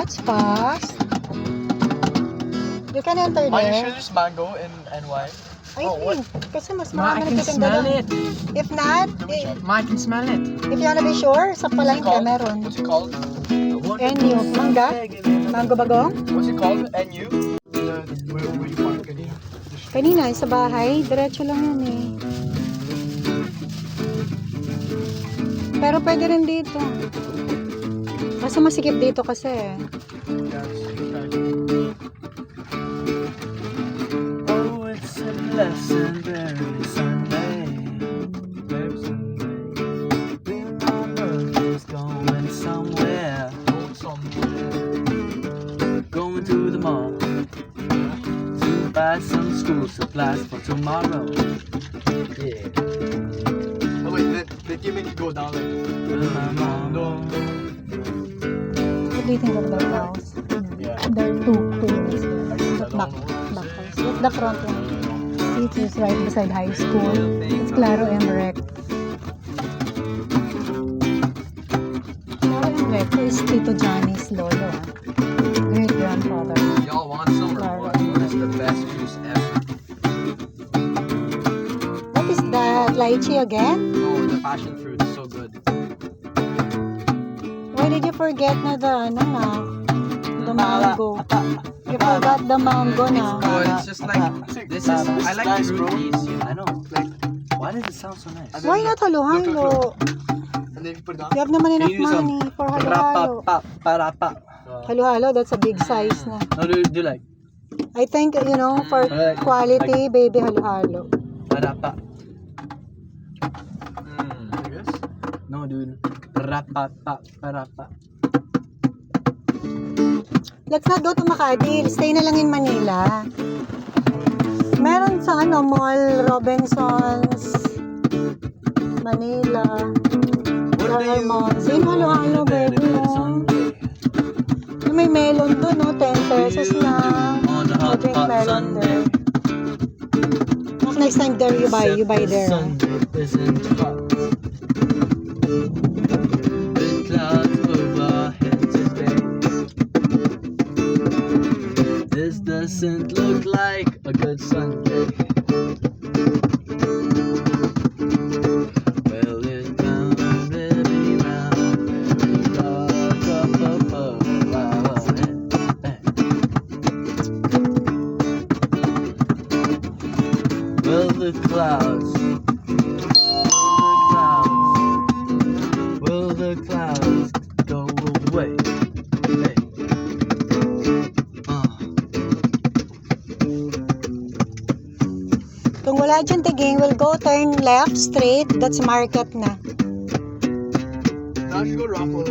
That's fast. You can enter Are you sure there. there's mango and wine? I think. Kasi mas Ma, I marami can nagtitinda smell doon. it. If not, Ma, I can smell it. if you wanna be sure, sa palengke meron. What's it called? NU. Mangga? Mango bagong? What's it called? NU? Where you park kanina? Kanina, sa bahay, diretso lang yun eh. Pero pwede rin dito. Basta masikip dito kasi eh. Oh, it's a blessed every Sunday. Every Sunday. When my brother's going somewhere. Going to the mall. To buy some school supplies for tomorrow. Yeah. Oh wait, did you make it go down like With my mom. What do you think of that house? Yeah. There are two units there. That back house. That's the front one. It is right beside high school. It's Claro M. Rec. Claro M. Rec is Tito Johnny's lolo. Great grandfather. Y'all want some or what? What is the best juice ever? What is that? Lychee again? Oh, the passion fruit is so good. Why did you forget na the mango? You forgot the mango na. Oh, it's just like this is. I like nice, fruit bro. teas, you know. I know. Like, why does it sound so nice? Why not halo-halo? And then you put it You down? have naman enough Can you use money for halo-halo. Parapa. Halo-halo, that's a big size na. No, do like I think, you know, for quality, baby halo-halo. parapa. I guess. No, dude. Parapa. Let's not go to Makati. Stay na lang in Manila. Meron sa mall, Robinsons, Manila. There are malls. Same halo-halo, baby. No? May melon doon, no? 10 pesos lang. On the hot, Drink hot melon Sunday. there. Next time there, you buy there. Sunday isn't hot. Big clouds overhead today. This doesn't look like a good Sunday. Well, it's round, very round, very dark up above. Well, the clouds. Will the clouds go away? Hey. Kung wala dyan tiging, we'll go turn left, straight. That's market na. Now you go Rockwell.